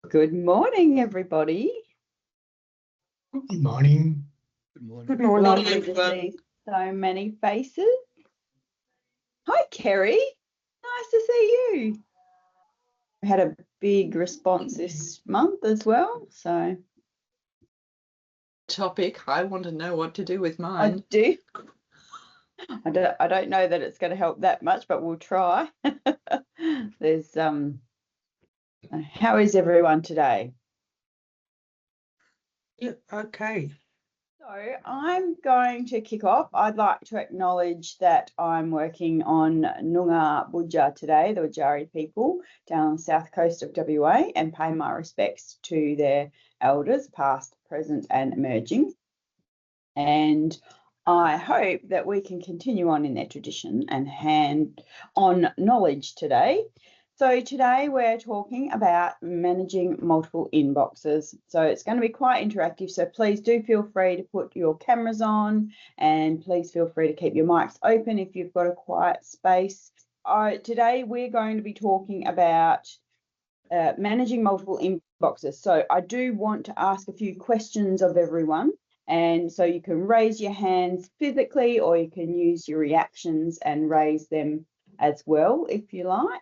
Good morning, everybody. Good morning. Good morning. Good morning, Lovely to everyone. see so many faces. Hi, Kerry. Nice to see you. We had a big response this month as well, so Topic. I want to know what to do with I mine. do. I don't know that it's going to help that much, but we'll try. There's how is everyone today? Yeah, okay. So I'm going to kick off. I'd like to acknowledge that I'm working on Noongar Budja today, the Wajari people down on the south coast of WA, and pay my respects to their elders, past, present, and emerging. And I hope that we can continue on in their tradition and hand on knowledge today. So today we're talking about managing multiple inboxes. So it's going to be quite interactive. So please do feel free to put your cameras on, and please feel free to keep your mics open if you've got a quiet space. Today we're going to be talking about managing multiple inboxes. So I do want to ask a few questions of everyone. And so you can raise your hands physically, or you can use your reactions and raise them as well, if you like,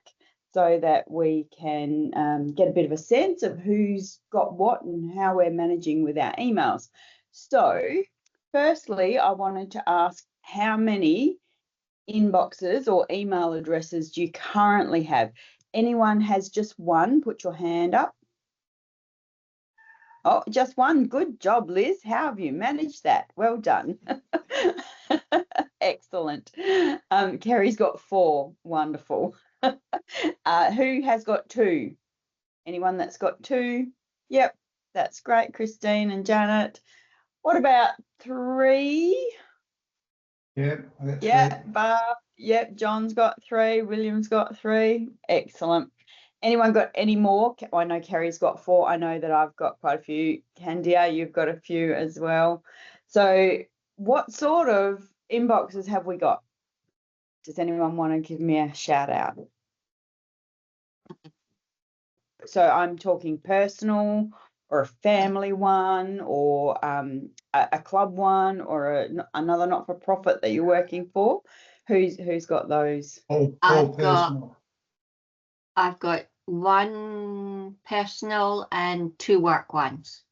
so that we can get a bit of a sense of who's got what and how we're managing with our emails. So firstly, I wanted to ask, how many inboxes or email addresses do you currently have? Anyone has just one, put your hand up. Oh, just one. Good job, Liz. How have you managed that? Well done. Excellent. Kerry's got 4. Wonderful. Who has got 2? Anyone that's got 2? Yep, that's great. Christine and Janet. What about 3? Yep, I got Yeah, 3. Barb. Yep, John's got 3. William's got 3. Excellent. Anyone got any more? I know Kerry's got 4. I know that I've got quite a few. Candia, you've got a few as well. So what sort of inboxes have we got? Does anyone want to give me a shout out? So I'm talking personal, or a family one, or a club one, or another not-for-profit that you're working for. Who's got those? All I've personal. I've got 1 personal and 2 work ones.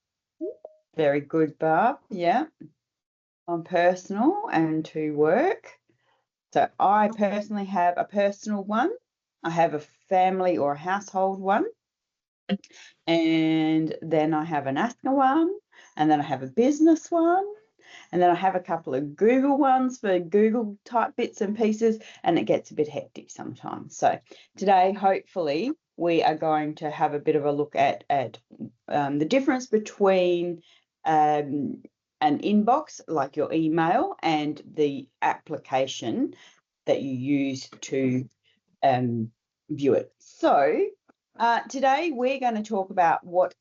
Very good, Barb. Yeah. On personal and 2 work. So I personally have a personal one. I have a family or a household one. And then I have an ASCCA one. And then I have a business one. And then I have a couple of Google ones for Google type bits and pieces. And it gets a bit hectic sometimes. So today, hopefully, we are going to have a bit of a look at the difference between an inbox, like your email, and the application that you use to view it. So today we're going to talk about what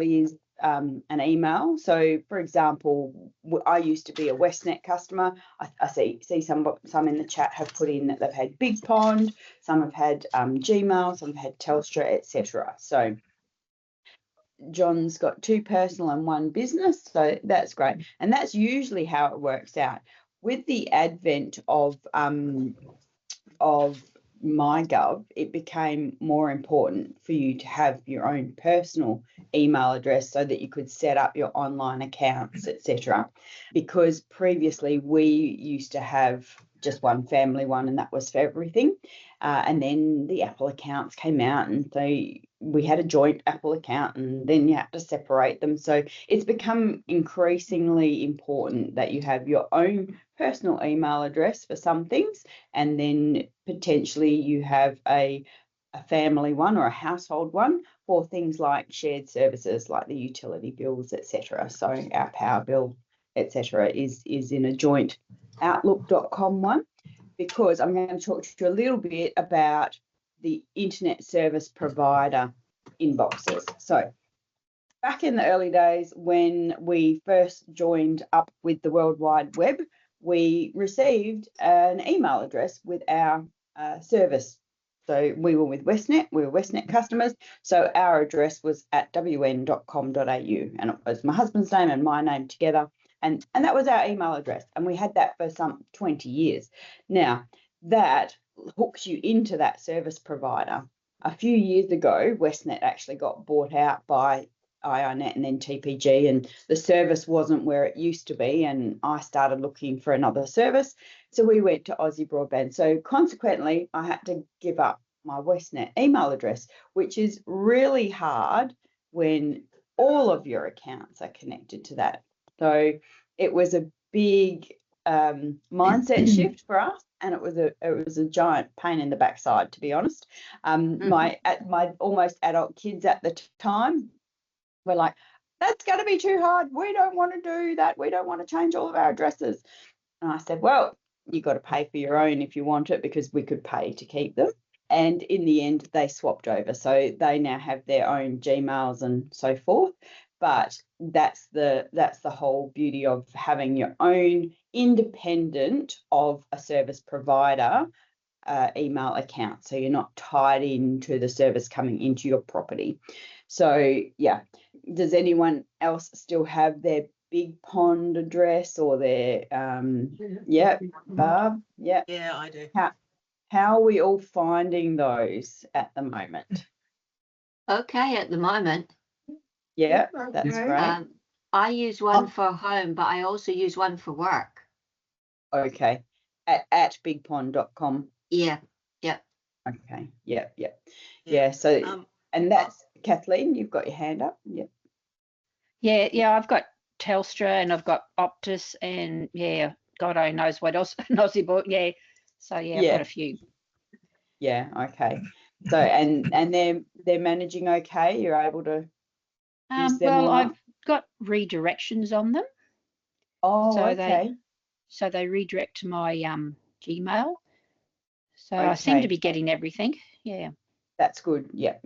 is an email. So, for example, I used to be a Westnet customer. I see some in the chat have put in that they've had Big Pond, some have had Gmail, some have had Telstra, etc. So John's got 2 personal and 1 business, so that's great. And that's usually how it works out. With the advent of MyGov, it became more important for you to have your own personal email address so that you could set up your online accounts, etc. Because previously we used to have just one family one, and that was for everything. And then the Apple accounts came out, and so we had a joint Apple account, and then you had to separate them. So it's become increasingly important that you have your own personal email address for some things, and then potentially you have a family one or a household one for things like shared services like the utility bills, etc. So our power bill, etc. is in a joint outlook.com one, because I'm going to talk to you a little bit about the internet service provider inboxes. So back in the early days, when we first joined up with the World Wide Web, we received an email address with our service So we were with Westnet, we were Westnet customers. So our address was at wn.com.au, and it was my husband's name and my name together. And that was our email address. And we had that for some 20 years. Now, that hooks you into that service provider. A few years ago, Westnet actually got bought out by iiNet and then TPG, and the service wasn't where it used to be, and I started looking for another service. So we went to Aussie Broadband. So consequently, I had to give up my Westnet email address, which is really hard when all of your accounts are connected to that. So it was a big mindset shift for us, and it was a giant pain in the backside, to be honest. My almost adult kids at the time were like, that's going to be too hard. We don't want to do that. We don't want to change all of our addresses. And I said, well, you got to pay for your own if you want it, because we could pay to keep them. And in the end, they swapped over. So they now have their own Gmails and so forth. But that's the whole beauty of having your own independent of a service provider email account. So you're not tied into the service coming into your property. So yeah, does anyone else still have their Big Pond address or their Barb? Yeah. Yeah, I do. How are we all finding those at the moment? Okay, at the moment. Yeah, that's Okay. great. I use one for home, but I also use one for work. Okay. At bigpond.com. Yeah. Okay. Yeah. So and that's Kathleen, you've got your hand up. Yeah. Yeah, I've got Telstra and I've got Optus and God only knows what else. Aussie Board, So I've got a few. Yeah, okay. So and they're managing okay. You're able to use them Well, all up? I've got redirections on them. Oh, so okay. They redirect to my Gmail. So I seem to be getting everything. Yeah. That's good. Yeah.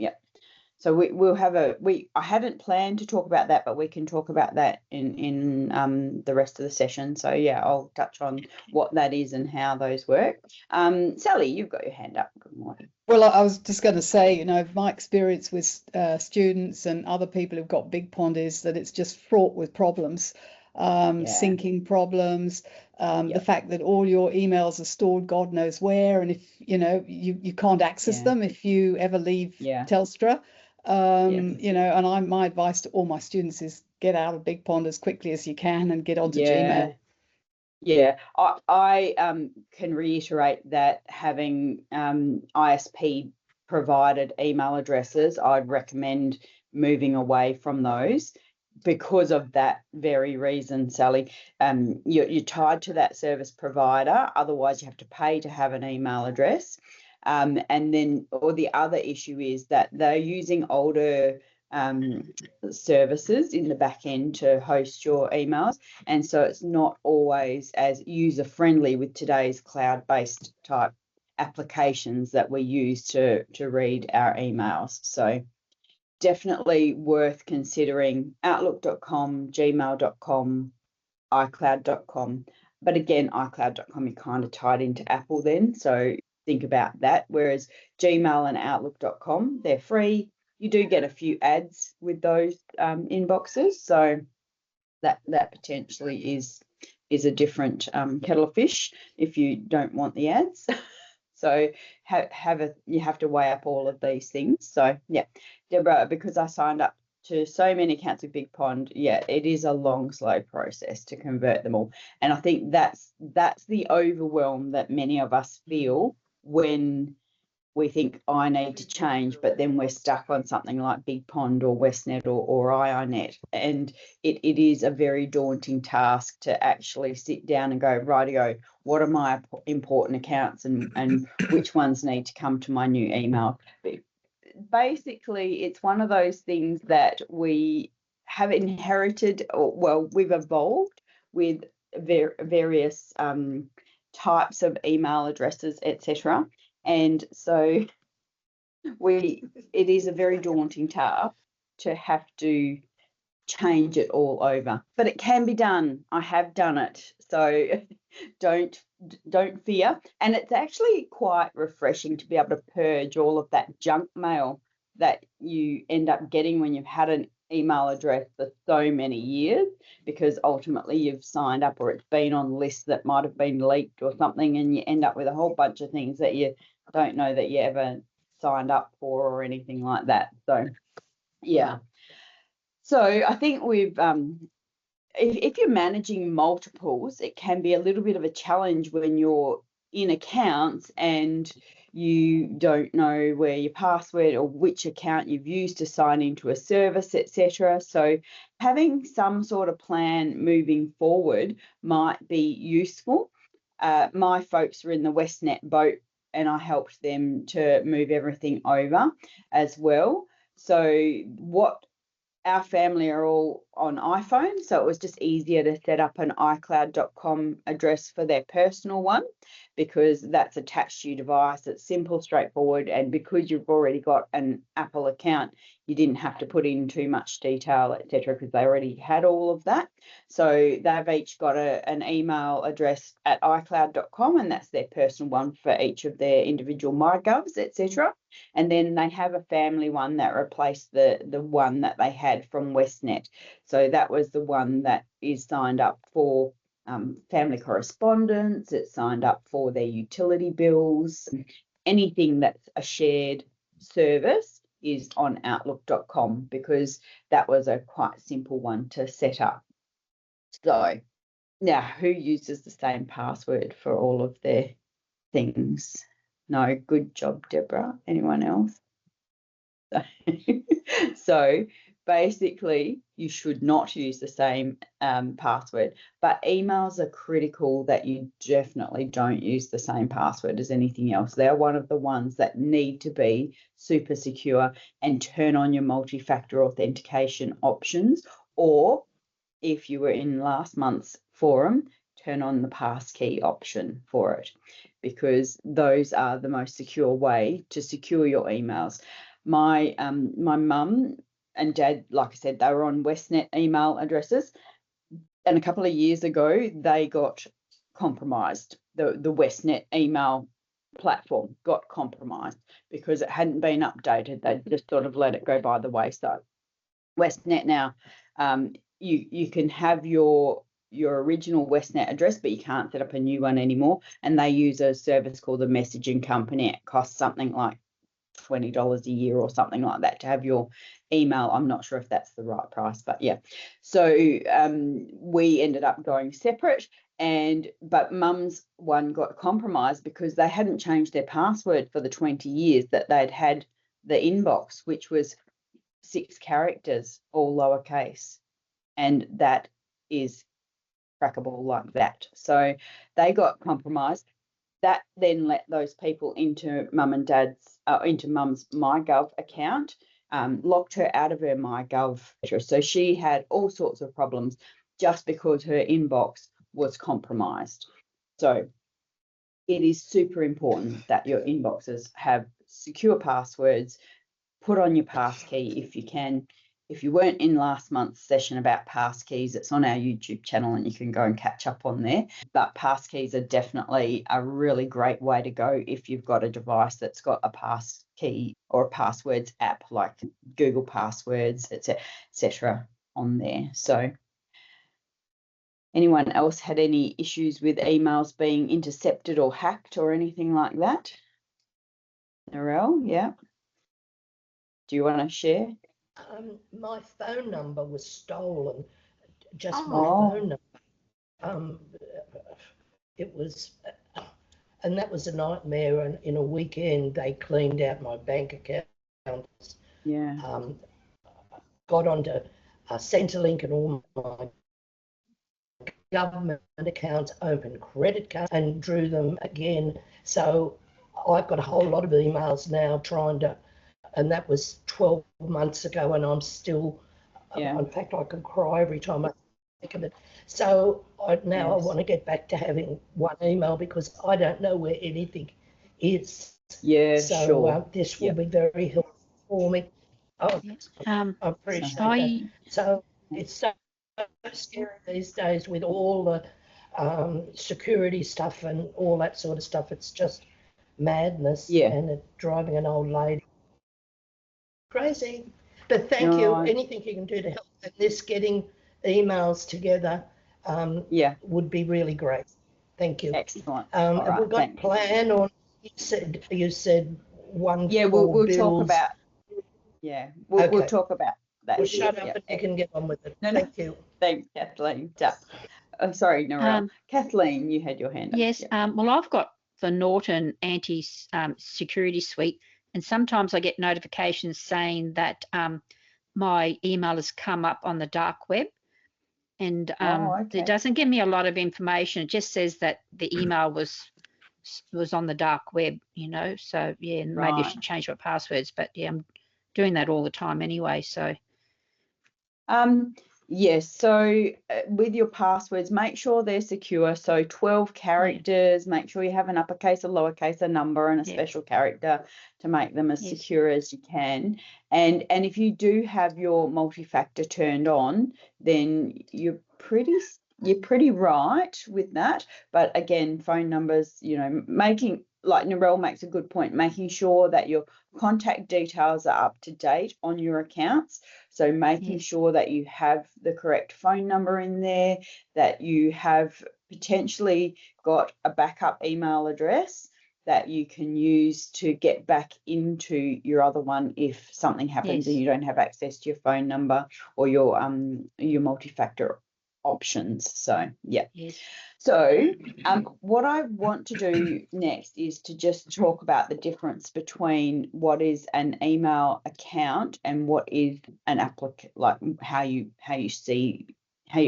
So we'll have I hadn't planned to talk about that, but we can talk about that in the rest of the session. So yeah, I'll touch on what that is and how those work. Sally, you've got your hand up. Good morning. Well, I was just going to say, my experience with students and other people who've got Big Pond is that it's just fraught with problems, syncing problems, the fact that all your emails are stored God knows where, and if you can't access them if you ever leave Telstra. And my advice to all my students is get out of Big Pond as quickly as you can and get onto Gmail. Yeah, I can reiterate that having ISP provided email addresses, I'd recommend moving away from those because of that very reason, Sally. You're tied to that service provider, otherwise you have to pay to have an email address. And then, or the other issue is that they're using older services in the back end to host your emails, and so it's not always as user friendly with today's cloud-based type applications that we use to read our emails. So definitely worth considering outlook.com, gmail.com, iCloud.com. But again, iCloud.com, you're kind of tied into Apple then, so think about that. Whereas Gmail and Outlook.com, they're free. You do get a few ads with those inboxes, so that potentially is a different kettle of fish if you don't want the ads. So you have to weigh up all of these things. So yeah, Deborah, because I signed up to so many accounts with Big Pond, it is a long, slow process to convert them all. And I think that's the overwhelm that many of us feel when we think I need to change, but then we're stuck on something like Big Pond or Westnet or iiNet. And it is a very daunting task to actually sit down and go, rightio, what are my important accounts and which ones need to come to my new email? But basically, it's one of those things that we have inherited, we've evolved with various types of email addresses, etc. And so it is a very daunting task to have to change it all over, but it can be done. I have done it. So don't don't fear. And it's actually quite refreshing to be able to purge all of that junk mail that you end up getting when you've had an email address for so many years, because ultimately you've signed up or it's been on lists that might have been leaked or something, and you end up with a whole bunch of things that you don't know that you ever signed up for or anything like that. So yeah, so I think we've if you're managing multiples, it can be a little bit of a challenge when you're in accounts and you don't know where your password or which account you've used to sign into a service, etc. So having some sort of plan moving forward might be useful. My folks were in the Westnet boat and I helped them to move everything over as well. So our family are all on iPhone, so it was just easier to set up an iCloud.com address for their personal one, because that's attached to your device. It's simple, straightforward, and because you've already got an Apple account, you didn't have to put in too much detail, etc., because they already had all of that. So they've each got an email address at iCloud.com, and that's their personal one for each of their individual MyGovs, etc. And then they have a family one that replaced the one that they had from Westnet. So that was the one that is signed up for family correspondence. It's signed up for their utility bills. Anything that's a shared service is on outlook.com, because that was a quite simple one to set up. So now, who uses the same password for all of their things? No, good job, Deborah. Anyone else? So basically, you should not use the same password, but emails are critical that you definitely don't use the same password as anything else. They're one of the ones that need to be super secure, and turn on your multi-factor authentication options, or if you were in last month's forum, turn on the passkey option for it, because those are the most secure way to secure your emails. My mum and dad, like I said, they were on Westnet email addresses, and a couple of years ago they got compromised. The Westnet email platform got compromised because it hadn't been updated. They just sort of let it go by the wayside. Westnet now, you can have your original Westnet address, but you can't set up a new one anymore. And they use a service called the Messaging Company. It costs something like $20 a year or something like that to have your email. I'm not sure if that's the right price, but yeah. So we ended up going separate, but mum's one got compromised because they hadn't changed their password for the 20 years that they'd had the inbox, which was 6 characters, all lowercase, and that is crackable like that. So they got compromised. That then let those people into mum and dad's, into mum's MyGov account, locked her out of her MyGov. So she had all sorts of problems just because her inbox was compromised. So it is super important that your inboxes have secure passwords. Put on your passkey if you can. If you weren't in last month's session about passkeys, it's on our YouTube channel and you can go and catch up on there. But passkeys are definitely a really great way to go if you've got a device that's got a passkey or a passwords app like Google Passwords, etc. on there. So anyone else had any issues with emails being intercepted or hacked or anything like that? Narelle, yeah. Do you want to share? My phone number was stolen, just Oh. my phone number. It was, and that was a nightmare. And in a weekend, they cleaned out my bank account. Yeah. Got onto Centrelink and all my government accounts, opened credit cards and drew them again. So I've got a whole lot of emails now trying to, and that was 12 months ago, and I'm still, in fact, I can cry every time I think of it. So I want to get back to having one email because I don't know where anything is. Yeah, so, sure. This will be very helpful for me. Oh, I appreciate that. So it's so scary these days with all the security stuff and all that sort of stuff. It's just madness, Yeah. and it's driving an old lady crazy. But thank you. Right. Anything you can do to help in this, getting emails together Yeah, would be really great. Thank you. excellent. All Have we right, got a thanks. plan, or you said one Yeah, for we'll bills? talk about. Yeah, we'll Okay. talk about that. Well, shut up Yeah. and you can get on with it. No, no. Thank you. Thanks, Kathleen. I'm sorry, Narelle. Kathleen, you had your hand up. Yes, Yeah. well, I've got the Norton anti-security suite, and sometimes I get notifications saying that my email has come up on the dark web, and Okay. it doesn't give me a lot of information. It just says that the email was on the dark web, you know. So yeah, maybe I Right. should change my passwords, but yeah, I'm doing that all the time anyway. So Yes, so with your passwords, make sure they're secure. So 12 characters, make sure you have an uppercase, a lowercase, a number, and a special character to make them as Yes. secure as you can. And if you do have your multi-factor turned on, then you're pretty right with that. But again, phone numbers, you know, making, like Narelle makes a good point, making sure that your contact details are up to date on your accounts. So making sure that you have the correct phone number in there, that you have potentially got a backup email address that you can use to get back into your other one if something happens and you don't have access to your phone number or your multi-factor options. So yeah. Yes. So what I want to do next is to just talk about the difference between what is an email account and what is an like how you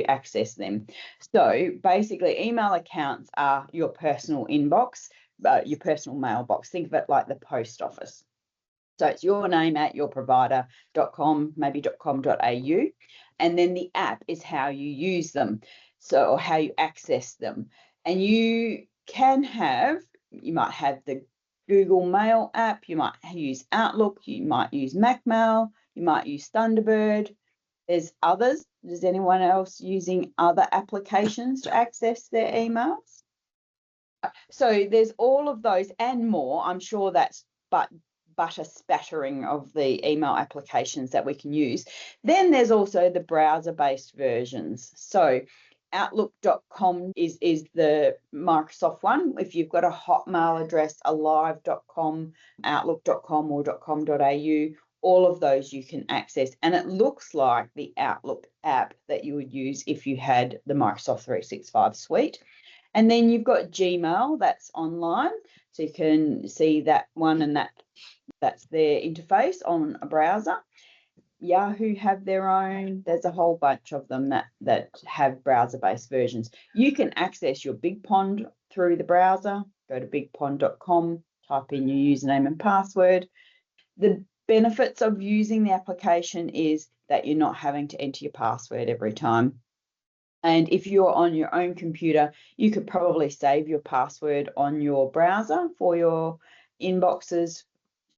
access them. So basically, email accounts are your personal inbox, your personal mailbox. Think of it like the post office. So it's your name at yourprovider.com, maybe .com.au. And then the app is how you use them, so or how you access them. And you might have the Google Mail app, you might use Outlook, you might use Macmail, you might use Thunderbird. There's others. Is anyone else using other applications to access their emails? So there's all of those and more. I'm sure that's but a spattering of the email applications that we can use. Then there's also the browser-based versions. So Outlook.com is the Microsoft one. If you've got a Hotmail address, a live.com, Outlook.com or .com.au, all of those you can access. And it looks like the Outlook app that you would use if you had the Microsoft 365 suite. And then you've got Gmail, that's online. So you can see that one, and that's their interface on a browser. Yahoo have their own. There's a whole bunch of them that have browser-based versions. You can access your Big Pond through the browser. Go to bigpond.com, type in your username and password. The benefits of using the application is that you're not having to enter your password every time. And if you're on your own computer, you could probably save your password on your browser for your inboxes,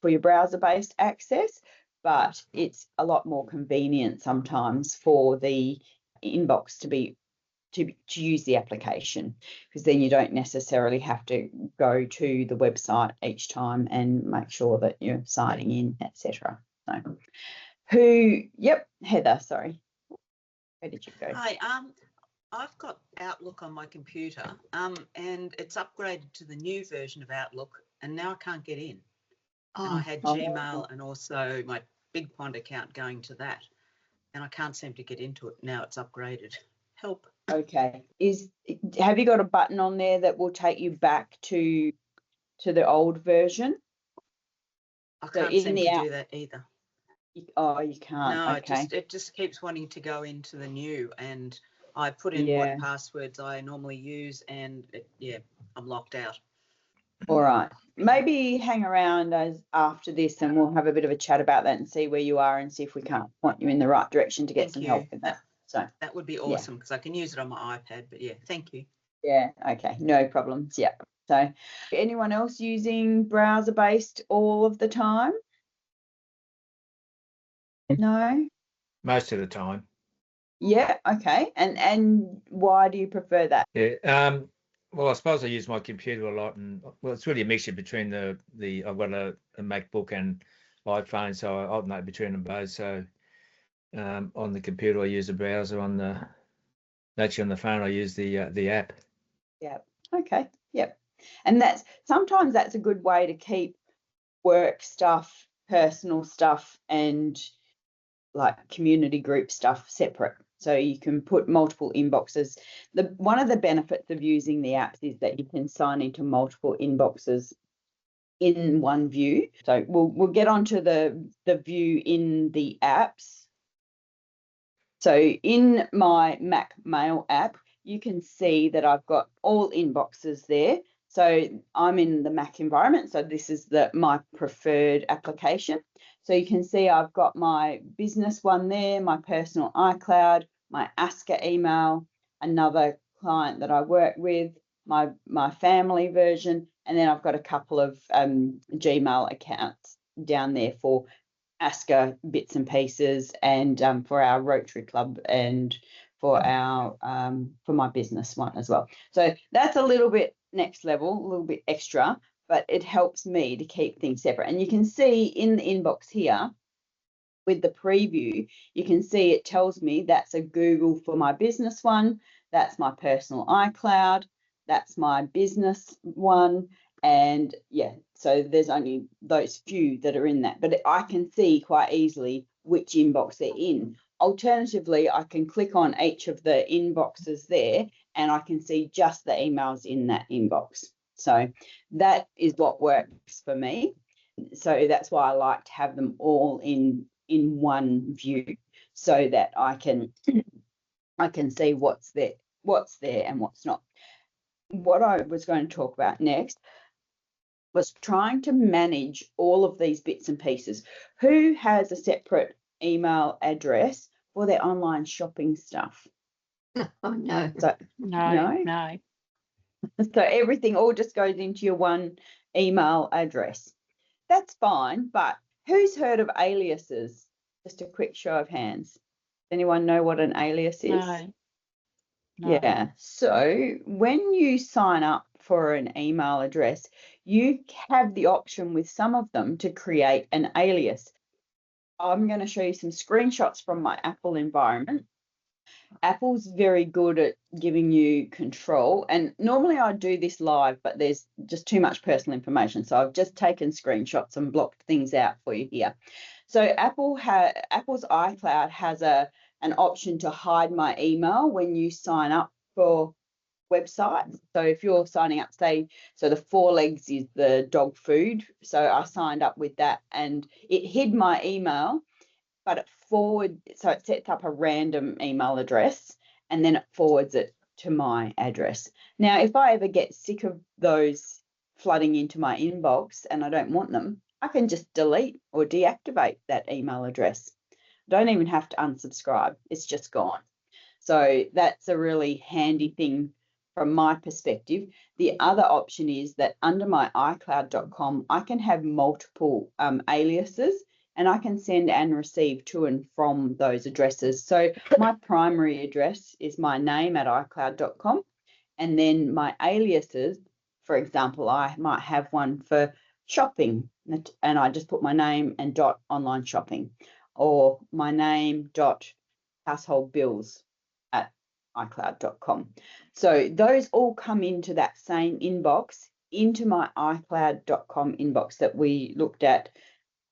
for your browser-based access, but it's a lot more convenient sometimes for the inbox to use the application, because then you don't necessarily have to go to the website each time and make sure that you're signing in, etc. So, Heather, sorry. Where did you go? Hi, I've got Outlook on my computer, and it's upgraded to the new version of Outlook, and now I can't get in. And I had Gmail and also my Big Pond account going to that, and I can't seem to get into it. Now it's upgraded. Help. Okay. Have you got a button on there that will take you back to the old version? I can't seem to do that either. Oh, you can't. No, okay. it just keeps wanting to go into the new, and I put in what passwords I normally use, and I'm locked out. All right. Maybe hang around after this, and we'll have a bit of a chat about that and see where you are and see if we can't point you in the right direction to get some help with that. So that would be awesome, because I can use it on my iPad. But thank you. Yeah. Okay. No problems. Yeah. So, anyone else using browser-based all of the time? No. Most of the time. Yeah, okay. And why do you prefer that? Yeah. Well, I suppose I use my computer a lot, and well, it's really a mixture between the I've got a MacBook and iPhone, so I alternate between them both. So on the computer I use the browser, on the phone I use the app. Yeah. Okay. Yep. And sometimes that's a good way to keep work stuff, personal stuff, and like community group stuff separate. So you can put multiple inboxes. One of the benefits of using the apps is that you can sign into multiple inboxes in one view. So we'll get onto the view in the apps. So in my Mac Mail app, you can see that I've got all inboxes there. So I'm in the Mac environment, so this is my preferred application. So you can see I've got my business one there, my personal iCloud, my ASCCA email, another client that I work with, my family version, and then I've got a couple of Gmail accounts down there for ASCCA bits and pieces, and for our Rotary Club, and for for my business one as well. So that's a little bit next level, a little bit extra, but it helps me to keep things separate. And you can see in the inbox here with the preview, you can see it tells me that's a Google for my business one, that's my personal iCloud, that's my business one, and yeah, so there's only those few that are in that, but I can see quite easily which inbox they're in. Alternatively, I can click on each of the inboxes there and I can see just the emails in that inbox. So that is what works for me. So that's why I like to have them all in one view, so that I can see what's there and what's not. What I was going to talk about next was trying to manage all of these bits and pieces. Who has a separate email address for their online shopping stuff? Oh, no. So, No. So everything all just goes into your one email address. That's fine, but who's heard of aliases? Just a quick show of hands. Anyone know what an alias is? No. Yeah. So when you sign up for an email address, you have the option with some of them to create an alias. I'm going to show you some screenshots from my Apple environment. Apple's very good at giving you control, and normally I do this live, but there's just too much personal information, so I've just taken screenshots and blocked things out for you here. So Apple's iCloud has an option to hide my email when you sign up for websites. So if you're signing up, say, so the 4 legs is the dog food, so I signed up with that and it hid my email, but it sets up a random email address and then it forwards it to my address. Now, if I ever get sick of those flooding into my inbox and I don't want them, I can just delete or deactivate that email address. I don't even have to unsubscribe. It's just gone. So that's a really handy thing from my perspective. The other option is that under my iCloud.com, I can have multiple aliases, and I can send and receive to and from those addresses. So my primary address is my name at iCloud.com, and then my aliases, for example, I might have one for shopping, and I just put my name and .online shopping, or my name .household bills at iCloud.com. So those all come into that same inbox, into my iCloud.com inbox that we looked at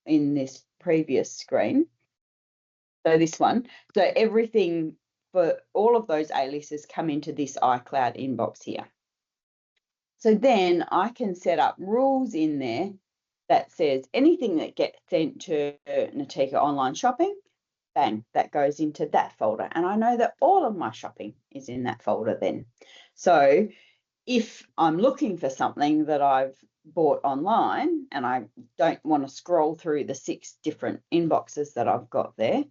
in this previous screen. So this one. So everything for all of those aliases come into this iCloud inbox here. So then I can set up rules in there that says anything that gets sent to Natika Online Shopping, bang, that goes into that folder. And I know that all of my shopping is in that folder then. So if I'm looking for something that I've bought online and I don't want to scroll through the 6 different inboxes that I've got there,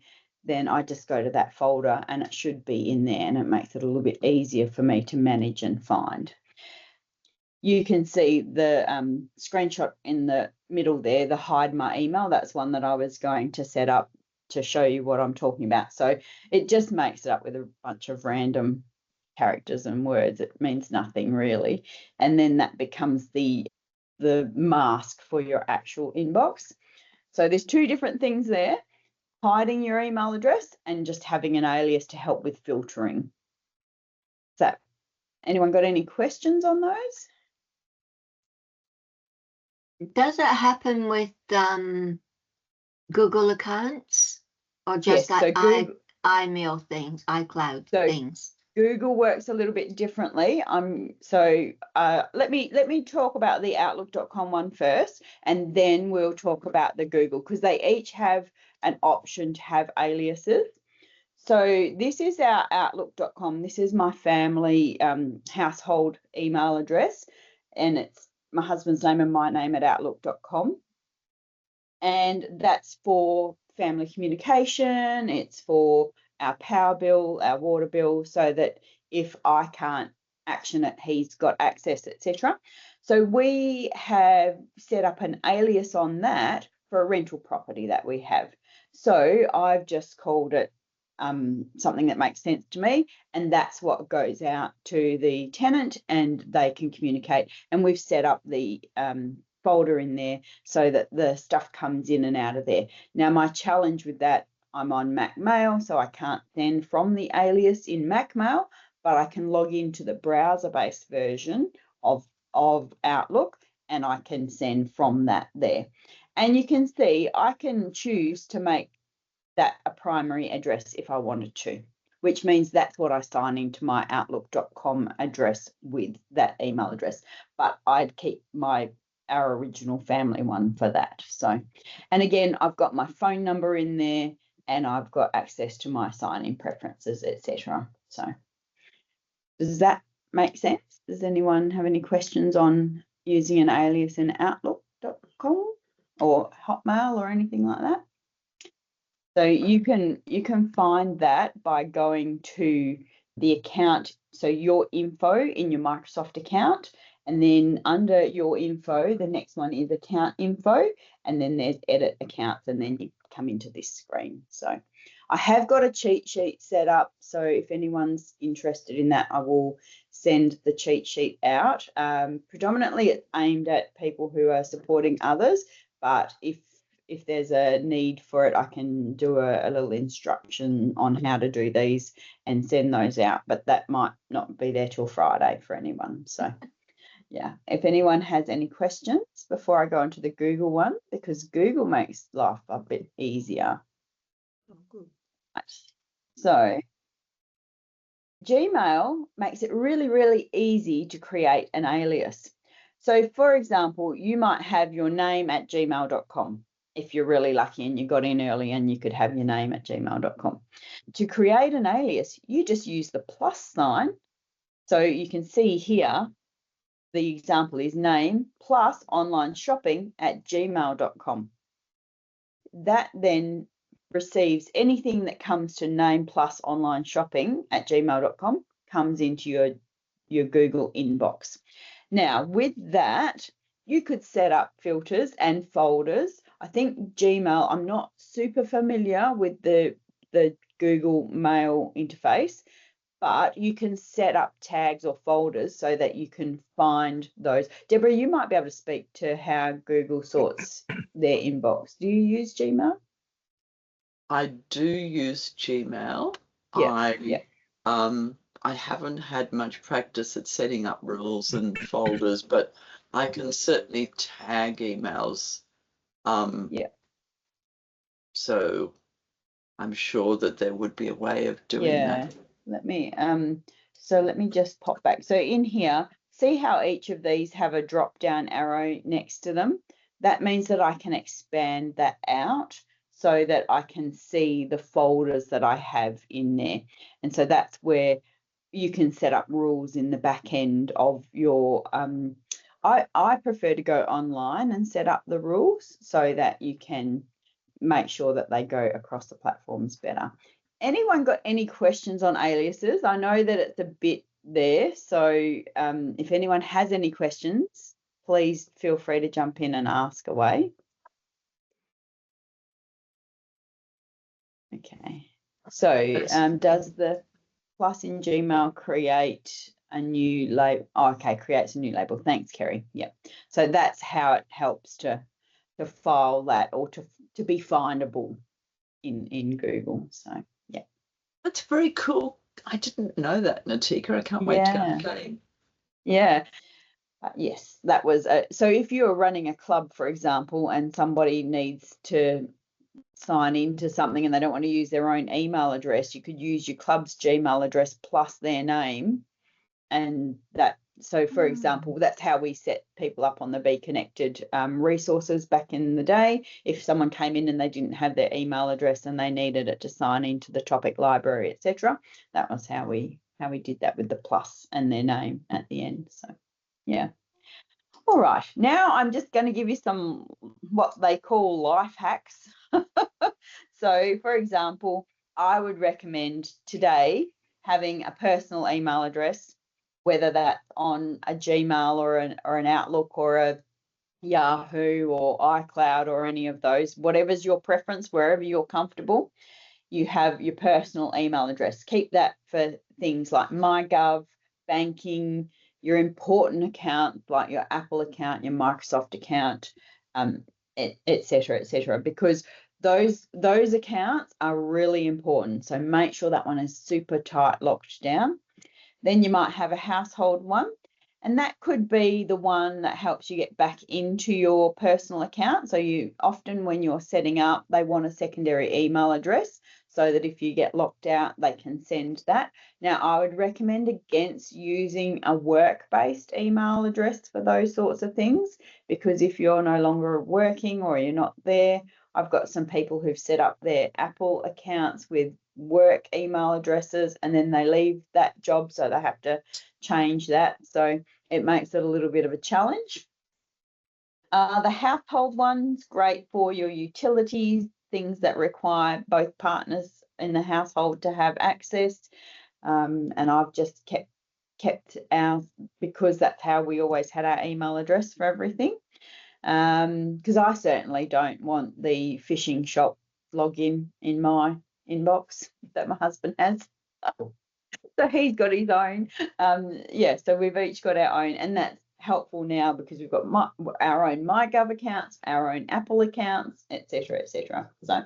then I just go to that folder and it should be in there, and it makes it a little bit easier for me to manage and find. You can see the screenshot in the middle there, the hide my email. That's one that I was going to set up to show you what I'm talking about. So it just makes it up with a bunch of random characters and words. It means nothing really. And then that becomes the mask for your actual inbox. So there's two different things there, hiding your email address and just having an alias to help with filtering. So anyone got any questions on those? Does it happen with Google accounts or just Yes, so Google, iMail things, iCloud things? Google works a little bit differently. Let me talk about the Outlook.com one first, and then we'll talk about the Google, because they each have an option to have aliases. So this is our Outlook.com. This is my family household email address, and it's my husband's name and my name at Outlook.com. And that's for family communication. It's for our power bill, our water bill, so that if I can't action it, he's got access, etc. So we have set up an alias on that for a rental property that we have. So I've just called it something that makes sense to me, and that's what goes out to the tenant and they can communicate. And we've set up the folder in there so that the stuff comes in and out of there. Now, my challenge with that, I'm on Mac Mail, so I can't send from the alias in Mac Mail, but I can log into the browser-based version of Outlook and I can send from that there. And you can see I can choose to make that a primary address if I wanted to, which means that's what I sign into my Outlook.com address with, that email address. But I'd keep our original family one for that. So, and again, I've got my phone number in there and I've got access to my sign-in preferences, etc. So does that make sense? Does anyone have any questions on using an alias in Outlook.com or Hotmail or anything like that? So you can find that by going to the account, so your info in your Microsoft account, and then under your info, the next one is account info, and then there's edit accounts, and then you come into this screen. So I have got a cheat sheet set up, so if anyone's interested in that, I will send the cheat sheet out. Predominantly it's aimed at people who are supporting others, but if there's a need for it, I can do a little instruction on how to do these and send those out, but that might not be there till Friday for anyone. So yeah, if anyone has any questions before I go into the Google one, because Google makes life a bit easier. Oh, good. So Gmail makes it really, really easy to create an alias. So for example, you might have your name at gmail.com. If you're really lucky and you got in early and you could have your name at gmail.com. To create an alias, you just use the plus sign. So you can see here, the example is name plus online shopping at gmail.com. That then receives anything that comes to name plus online shopping at gmail.com comes into your Google inbox. Now, with that, you could set up filters and folders. I think Gmail, I'm not super familiar with the Google Mail interface, but you can set up tags or folders so that you can find those. Deborah, you might be able to speak to how Google sorts their inbox. Do you use Gmail? I do use Gmail. Yeah. I haven't had much practice at setting up rules and folders, but I can certainly tag emails. Yeah. So I'm sure that there would be a way of doing that. Let me just pop back. So in here, see how each of these have a drop down arrow next to them? That means that I can expand that out so that I can see the folders that I have in there. And so that's where you can set up rules in the back end of your I prefer to go online and set up the rules so that you can make sure that they go across the platforms better. Anyone got any questions on aliases? I know that it's a bit there, so if anyone has any questions, please feel free to jump in and ask away. Okay. So does the plus in Gmail create a new label? Oh, okay, creates a new label. Thanks, Kerry. Yep. So that's how it helps to file that or to be findable in Google. So yeah. That's very cool. I didn't know that, Natika. I can't wait to go playing. Yeah. Yes, that was so if you're running a club, for example, and somebody needs to sign into something and they don't want to use their own email address, you could use your club's Gmail address plus their name. And that, so for example, that's how we set people up on the Be Connected resources back in the day. If someone came in and they didn't have their email address and they needed it to sign into the topic library, etc., that was how we did that with the plus and their name at the end. So yeah. All right, now I'm just going to give you some what they call life hacks. So for example, I would recommend today having a personal email address, whether that's on a Gmail or an Outlook or a Yahoo or iCloud or any of those, whatever's your preference, wherever you're comfortable, you have your personal email address. Keep that for things like MyGov, banking, your important account, like your Apple account, your Microsoft account, et cetera, because those accounts are really important. So make sure that one is super tight locked down. Then you might have a household one, and that could be the one that helps you get back into your personal account. So you often, when you're setting up, they want a secondary email address so that if you get locked out, they can send that. Now, I would recommend against using a work-based email address for those sorts of things, because if you're no longer working or you're not there, I've got some people who've set up their Apple accounts with work email addresses and then they leave that job, so they have to change that. So it makes it a little bit of a challenge. The household one's great for your utilities, things that require both partners in the household to have access. And I've just kept ours because that's how we always had our email address for everything. Because I certainly don't want the fishing shop login in my inbox that my husband has. So he's got his own. Yeah, so we've each got our own, and that's helpful now because we've got our own MyGov accounts, our own Apple accounts, etc., etc. So,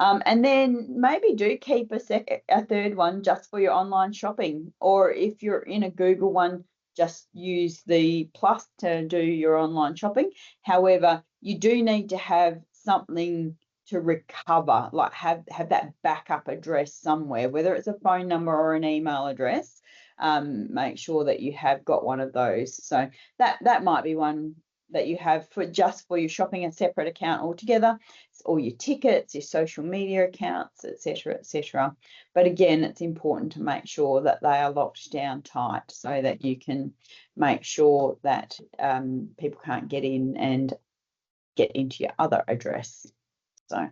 and then maybe do keep a third one just for your online shopping, or if you're in a Google one, just use the plus to do your online shopping. However, you do need to have something to recover, like have that backup address somewhere, whether it's a phone number or an email address. Make sure that you have got one of those. So that might be one that you have for just for your shopping, a separate account altogether, or your tickets, your social media accounts, etc., etc. But again, it's important to make sure that they are locked down tight so that you can make sure that people can't get in and get into your other address. So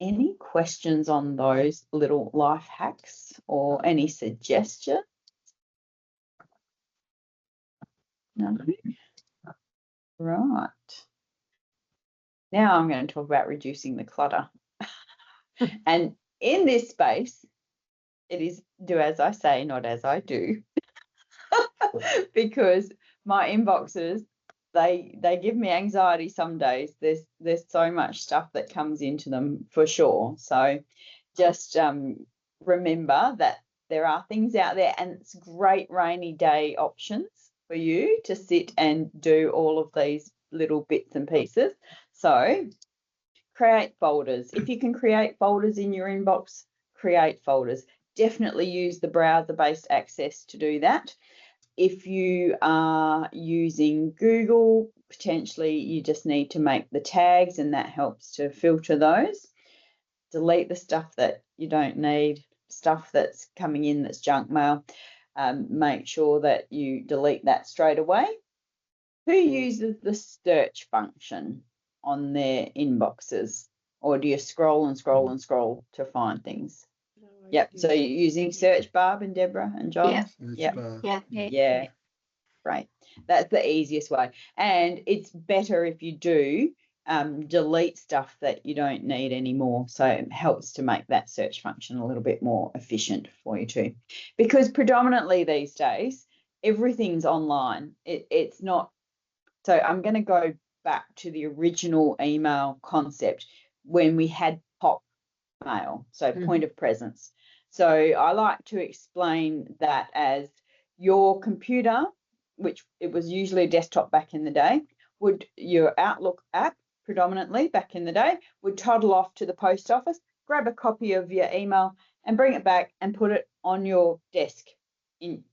any questions on those little life hacks or any suggestions? No. Right. Now I'm going to talk about reducing the clutter. And in this space, it is do as I say, not as I do. Because my inboxes, they give me anxiety some days. There's so much stuff that comes into them for sure. So just remember that there are things out there, and it's great rainy day options for you to sit and do all of these little bits and pieces. So create folders. If you can create folders in your inbox, create folders. Definitely use the browser-based access to do that. If you are using Google, potentially you just need to make the tags, and that helps to filter those. Delete the stuff that you don't need, stuff that's coming in that's junk mail. Make sure that you delete that straight away. Who uses the search function on their inboxes, or do you scroll and scroll and scroll to find things? Yep. So you're using search, Barb and Deborah and John? Yeah. Great. That's the easiest way. And it's better if you do delete stuff that you don't need anymore. So it helps to make that search function a little bit more efficient for you too. Because predominantly these days, everything's online. It's not. So I'm going to go back to the original email concept when we had pop mail, so point of presence. So I like to explain that as your computer, which it was usually a desktop back in the day, your Outlook app predominantly back in the day would toddle off to the post office, grab a copy of your email and bring it back and put it on your desk,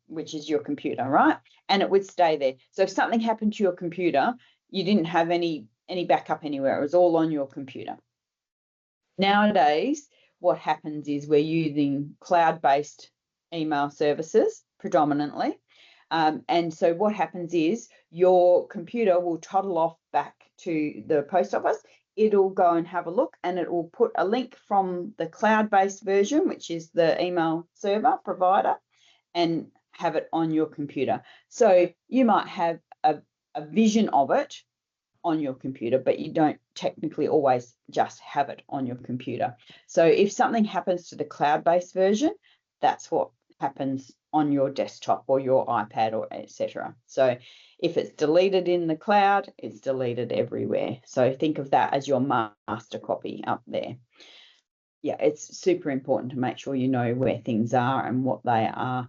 which is your computer, right? And it would stay there. So if something happened to your computer, you didn't have any backup anywhere. It was all on your computer. Nowadays, what happens is we're using cloud-based email services predominantly. And so what happens is your computer will toddle off back to the post office. It'll go and have a look, and it will put a link from the cloud-based version, which is the email server provider, and have it on your computer. So you might have a vision of it on your computer, but you don't technically always just have it on your computer. So if something happens to the cloud-based version, that's what happens on your desktop or your iPad or etc. So if it's deleted in the cloud, it's deleted everywhere. So think of that as your master copy up there. Yeah, it's super important to make sure you know where things are and what they are,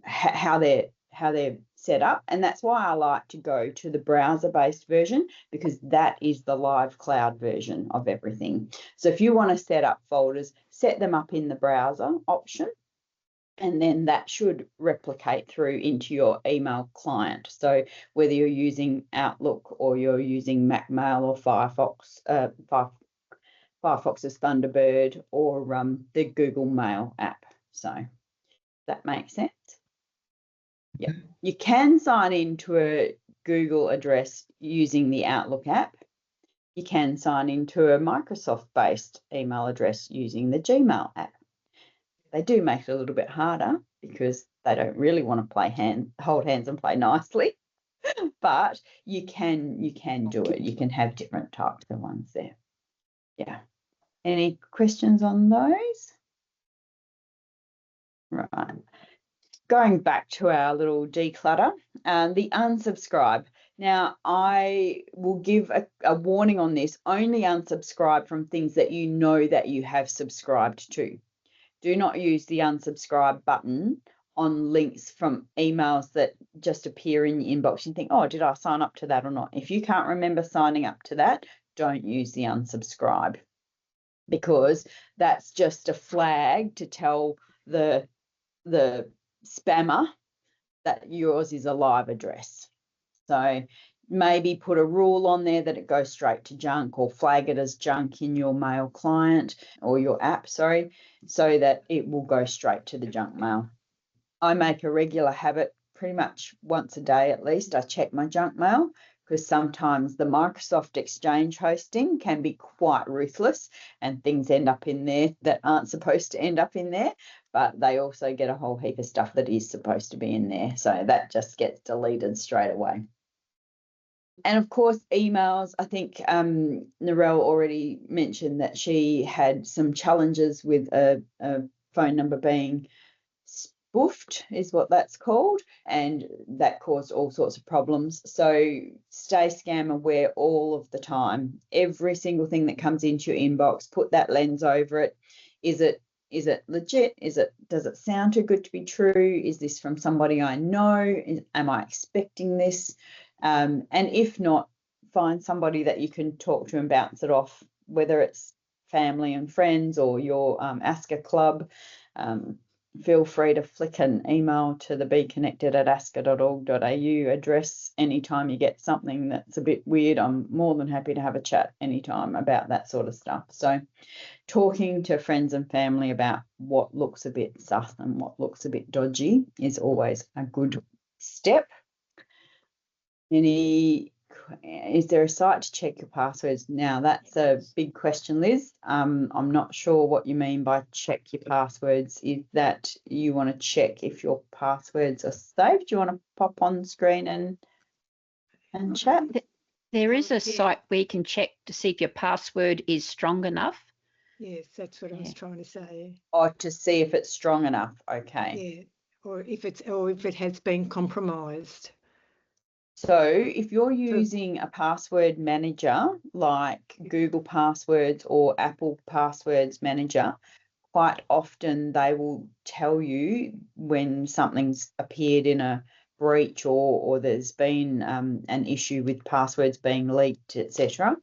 how they're set up. And that's why I like to go to the browser-based version, because that is the live cloud version of everything. So if you want to set up folders, set them up in the browser option, and then that should replicate through into your email client. So whether you're using Outlook or you're using Macmail or Firefox, Firefox's Thunderbird, or the Google Mail app. So that makes sense. Yeah, you can sign into a Google address using the Outlook app. You can sign into a Microsoft-based email address using the Gmail app. They do make it a little bit harder because they don't really want to hold hands and play nicely, but you can do it. You can have different types of ones there. Yeah. Any questions on those? Right. Going back to our little declutter, the unsubscribe. Now, I will give a warning on this. Only unsubscribe from things that you know that you have subscribed to. Do not use the unsubscribe button on links from emails that just appear in your inbox. You think, oh, did I sign up to that or not? If you can't remember signing up to that, don't use the unsubscribe, because that's just a flag to tell the spammer that yours is a live address. So maybe put a rule on there that it goes straight to junk, or flag it as junk in your mail client or your app, sorry, so that it will go straight to the junk mail. I make a regular habit, pretty much once a day at least, I check my junk mail, because sometimes the Microsoft Exchange hosting can be quite ruthless and things end up in there that aren't supposed to end up in there, but they also get a whole heap of stuff that is supposed to be in there. So that just gets deleted straight away. And of course, emails, I think Narelle already mentioned that she had some challenges with a phone number being spoofed, is what that's called, and that caused all sorts of problems. So stay scam aware all of the time. Every single thing that comes into your inbox, put that lens over it. Is it legit? Does it sound too good to be true? Is this from somebody I know? Am I expecting this? And if not, find somebody that you can talk to and bounce it off, whether it's family and friends or your ASCCA club. Feel free to flick an email to the beconnected@ascca.org.au address anytime you get something that's a bit weird. I'm more than happy to have a chat anytime about that sort of stuff. So talking to friends and family about what looks a bit sus and what looks a bit dodgy is always a good step. Is there a site to check your passwords? Now, that's a big question, Liz. I'm not sure what you mean by check your passwords. Is that you want to check if your passwords are safe? Do you want to pop on screen and chat? There is a Yeah. site where you can check to see if your password is strong enough. Yes, that's what I was Yeah. trying to say. Or to see if it's strong enough. Okay. Yeah, or if it has been compromised. So if you're using a password manager like Google Passwords or Apple Passwords Manager, quite often they will tell you when something's appeared in a breach or there's been an issue with passwords being leaked, etc.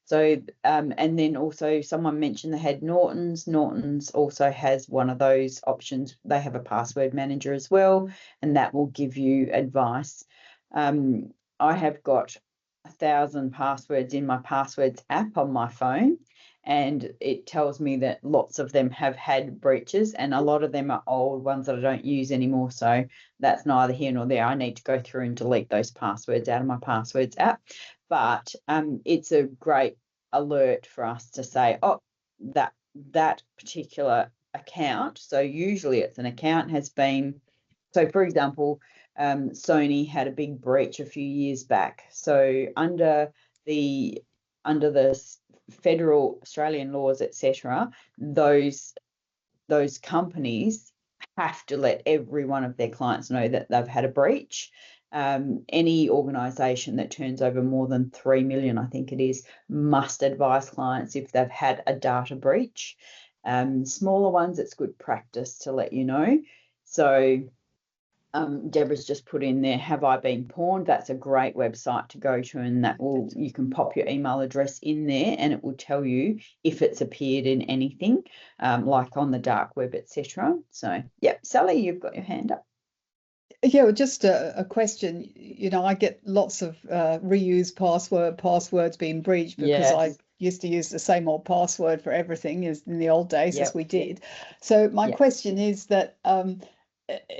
So, and then also someone mentioned they had Norton's. Norton's also has one of those options. They have a password manager as well, and that will give you advice. I have got 1,000 passwords in my passwords app on my phone, and it tells me that lots of them have had breaches, and a lot of them are old ones that I don't use anymore. So that's neither here nor there. I need to go through and delete those passwords out of my passwords app. But it's a great alert for us to say, oh, that particular account. So usually it's an account has been. So for example, Sony had a big breach a few years back. So under the federal Australian laws, etc., those companies have to let every one of their clients know that they've had a breach. Any organisation that turns over more than 3 million, I think it is, must advise clients if they've had a data breach. Smaller ones, it's good practice to let you know. So Deborah's just put in there, have I been pawned? That's a great website to go to, and that will, you can pop your email address in there and it will tell you if it's appeared in anything, like on the dark web, etc. So, yeah, Sally, you've got your hand up. Yeah, well, just a question. You know, I get lots of reused passwords being breached because I used to use the same old password for everything as in the old days as we did. So my question is that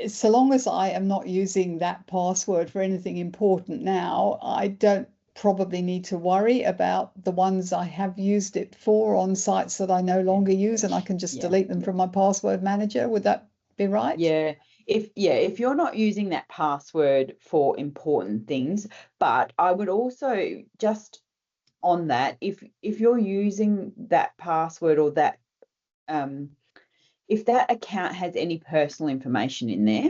so long as I am not using that password for anything important now, I don't probably need to worry about the ones I have used it for on sites that I no longer use, and I can just delete them from my password manager. Would that be right? Yeah. If you're not using that password for important things, but I would also just on that, if you're using that password or that if that account has any personal information in there,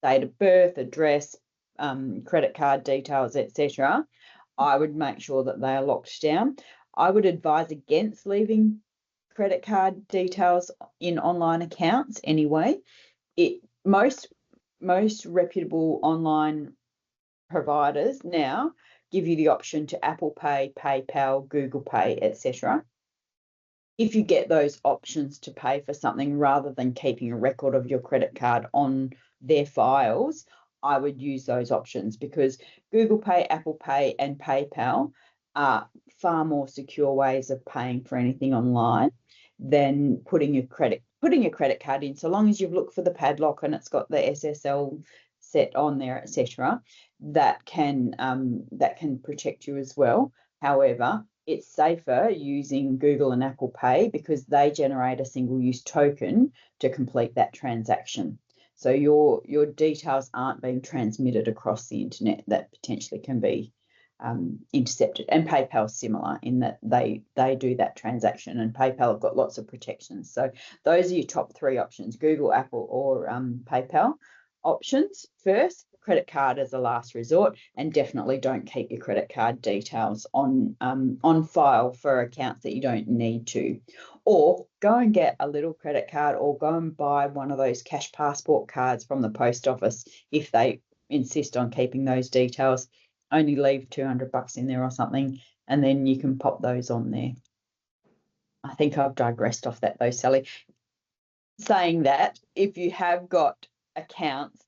date of birth, address, credit card details, etc., I would make sure that they are locked down. I would advise against leaving credit card details in online accounts anyway. Most reputable online providers now give you the option to Apple Pay, PayPal, Google Pay, etc. If you get those options to pay for something rather than keeping a record of your credit card on their files, I would use those options, because Google Pay, Apple Pay, and PayPal are far more secure ways of paying for anything online than putting your credit card in. So long as you've looked for the padlock and it's got the SSL set on there, etc., that can protect you as well. However, it's safer using Google and Apple Pay because they generate a single-use token to complete that transaction. So your details aren't being transmitted across the internet that potentially can be intercepted. And PayPal's similar in that they do that transaction, and PayPal have got lots of protections. So those are your top three options: Google, Apple, or PayPal options first. Credit card as a last resort, and definitely don't keep your credit card details on file for accounts that you don't need to. Or go and get a little credit card, or go and buy one of those cash passport cards from the post office if they insist on keeping those details. Only leave $200 in there or something, and then you can pop those on there. I think I've digressed off that though, Sally. Saying that, if you have got accounts,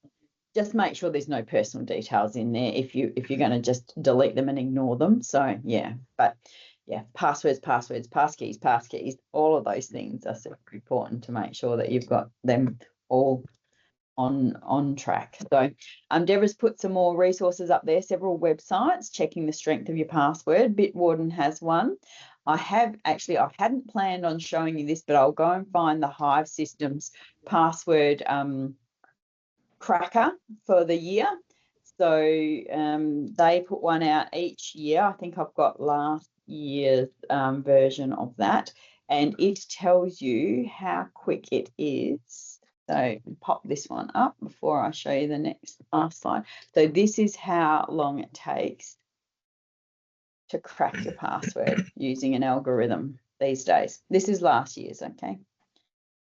just make sure there's no personal details in there if you're going to just delete them and ignore them. So yeah, but yeah, passwords, passkeys, all of those things are super important to make sure that you've got them all on track. So Deborah's put some more resources up there, several websites checking the strength of your password. Bitwarden has one. I hadn't planned on showing you this, but I'll go and find the Hive Systems password cracker for the year. So they put one out each year. I think I've got last year's version of that, and it tells you how quick it is. So pop this one up before I show you the last slide. So this is how long it takes to crack your password using an algorithm these days. This is last year's, okay?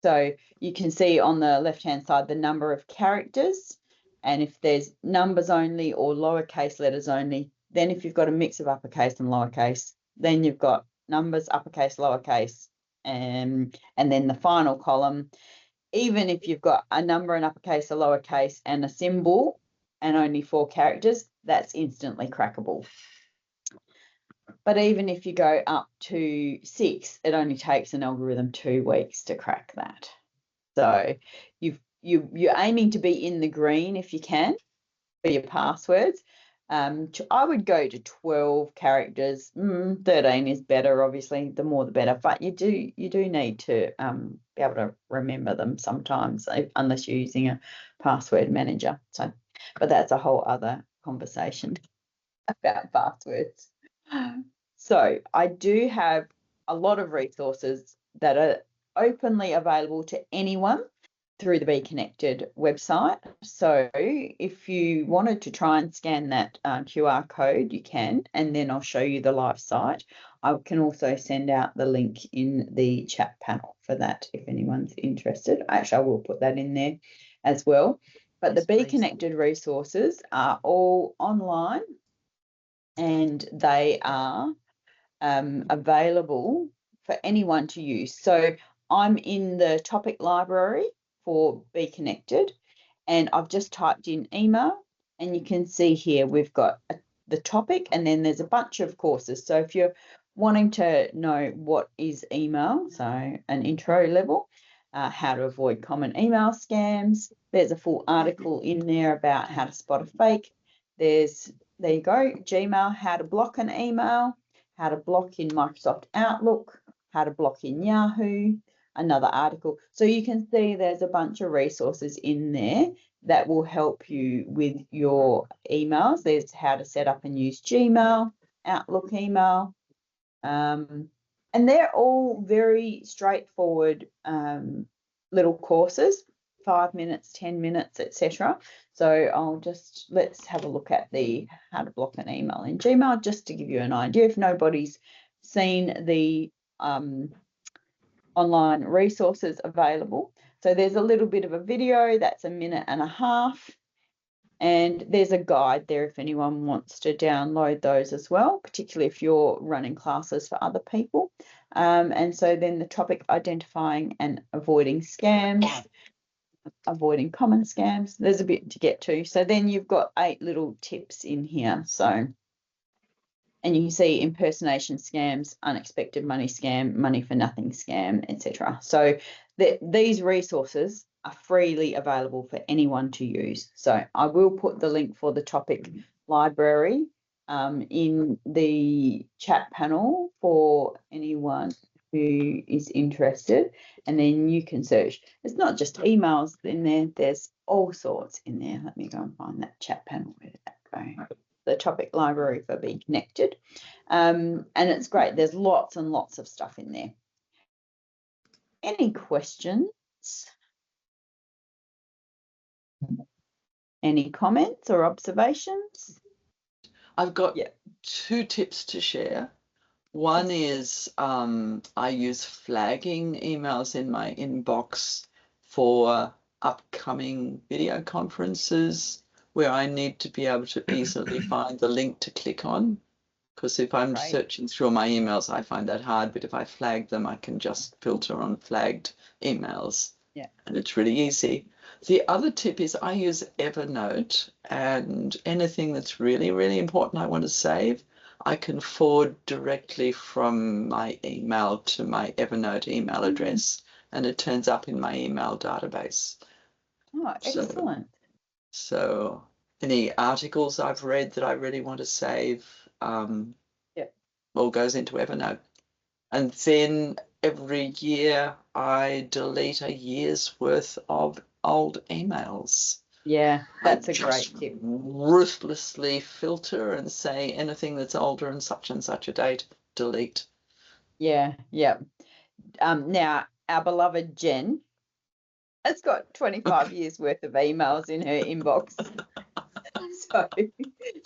So you can see on the left-hand side the number of characters, and if there's numbers only or lowercase letters only, then if you've got a mix of uppercase and lowercase, then you've got numbers, uppercase, lowercase, and then the final column. Even if you've got a number, an uppercase, a lowercase, and a symbol, and only 4 characters, that's instantly crackable. But even if you go up to 6, it only takes an algorithm 2 weeks to crack that. So you're aiming to be in the green if you can for your passwords. I would go to 12 characters. 13 is better, obviously. The more the better. But you do need to be able to remember them sometimes, unless you're using a password manager. So, but that's a whole other conversation about passwords. So I do have a lot of resources that are openly available to anyone through the Be Connected website. So if you wanted to try and scan that QR code, you can, and then I'll show you the live site. I can also send out the link in the chat panel for that if anyone's interested. Actually, I will put that in there as well. But Yes, the Be please. Connected resources are all online, and they are available for anyone to use. So I'm in the topic library for Be Connected, and I've just typed in email, and you can see here we've got the topic, and then there's a bunch of courses. So if you're wanting to know what is email, so an intro level, how to avoid common email scams, there's a full article in there about how to spot a fake. There you go, Gmail, how to block an email, how to block in Microsoft Outlook, how to block in Yahoo, another article. So you can see there's a bunch of resources in there that will help you with your emails. There's how to set up and use Gmail, Outlook email, and they're all very straightforward little courses, 5 minutes, 10 minutes, etc. So let's have a look at the how to block an email in Gmail, just to give you an idea if nobody's seen the online resources available. So there's a little bit of a video that's 1.5 minutes, and there's a guide there if anyone wants to download those as well, particularly if you're running classes for other people. And so then the topic, identifying and avoiding scams, avoiding common scams. There's a bit to get to. So then you've got 8 little tips in here. So, and you can see impersonation scams, unexpected money scam, money for nothing scam, etc. So these resources are freely available for anyone to use. So I will put the link for the topic library in the chat panel for anyone who is interested, and then you can search. It's not just emails in there, there's all sorts in there. Let me go and find that chat panel. Where did that go? The topic library for Be Connected, and it's great. There's lots and lots of stuff in there. Any questions? Any comments or observations? I've got 2 tips to share. One is I use flagging emails in my inbox for upcoming video conferences where I need to be able to easily find the link to click on. Because if I'm searching through my emails, I find that hard. But if I flag them, I can just filter on flagged emails. Yeah. And it's really easy. The other tip is I use Evernote, and anything that's really, really important I want to save, I can forward directly from my email to my Evernote email address, and it turns up in my email database. Oh, excellent. So any articles I've read that I really want to save, all goes into Evernote. And then every year I delete a year's worth of old emails. Yeah, that's I a great just tip. ruthlessly filter and say anything that's older and such a date, delete. Yeah, yeah. Now, our beloved Jen has got 25 years worth of emails in her inbox. So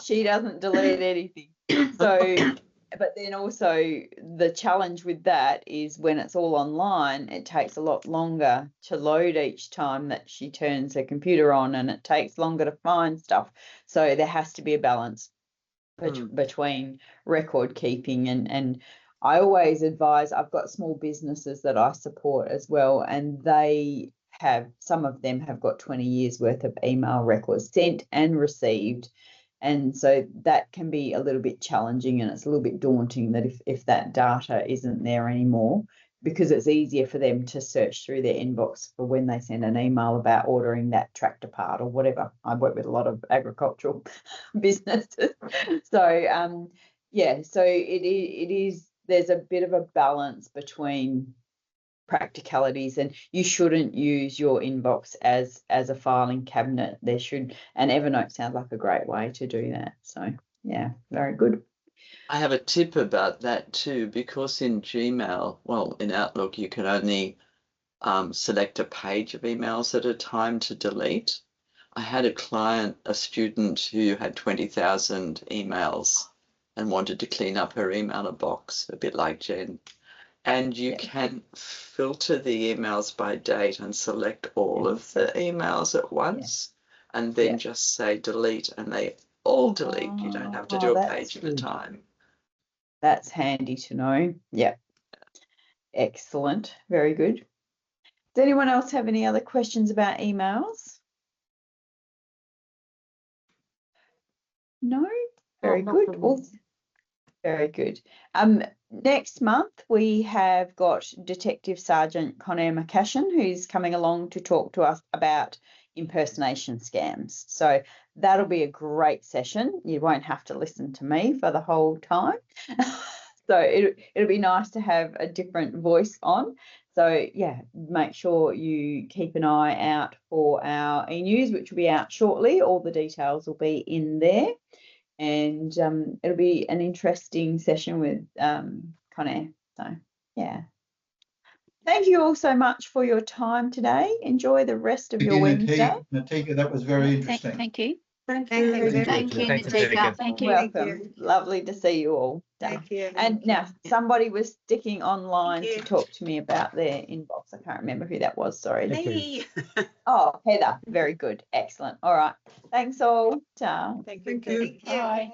she doesn't delete anything. So, but then also the challenge with that is when it's all online, it takes a lot longer to load each time that she turns her computer on, and it takes longer to find stuff. So there has to be a balance between record keeping and I always advise, I've got small businesses that I support as well, and they have, some of them have got 20 years worth of email records sent and received. And so that can be a little bit challenging, and it's a little bit daunting that if that data isn't there anymore, because it's easier for them to search through their inbox for when they send an email about ordering that tractor part or whatever. I work with a lot of agricultural businesses. So, yeah, so it is, there's a bit of a balance between practicalities, and you shouldn't use your inbox as a filing cabinet. There should, and Evernote sounds like a great way to do that. So yeah, very good. I have a tip about that too, because in Gmail, well, in Outlook, you can only select a page of emails at a time to delete. I had a client, a student who had 20,000 emails and wanted to clean up her email box, a bit like Jen. And you can filter the emails by date and select all of the emails at once, and then just say delete, and they all delete. You don't have to do a page at a time. That's handy to know. Yeah. Excellent. Very good. Does anyone else have any other questions about emails? No? Very good. Well, very good. Next month we have got Detective Sergeant Conor McCashin, who's coming along to talk to us about impersonation scams. So that'll be a great session. You won't have to listen to me for the whole time. So it'll be nice to have a different voice on. So yeah, make sure you keep an eye out for our e-news, which will be out shortly. All the details will be in there. And it'll be an interesting session with Conor. So yeah. Thank you all so much for your time today. Enjoy the rest of your Wednesday. Natika, that was very interesting. Thank you. Thank you. Thank you, Thanks, Natika. Natika. Thank you. Welcome. Lovely to see you all. Thank you. And now somebody was sticking online to talk to me about their inbox. I can't remember who that was. Sorry. Me. Oh, Heather. Very good. Excellent. All right. Thanks all. Ciao. Thank you. Bye.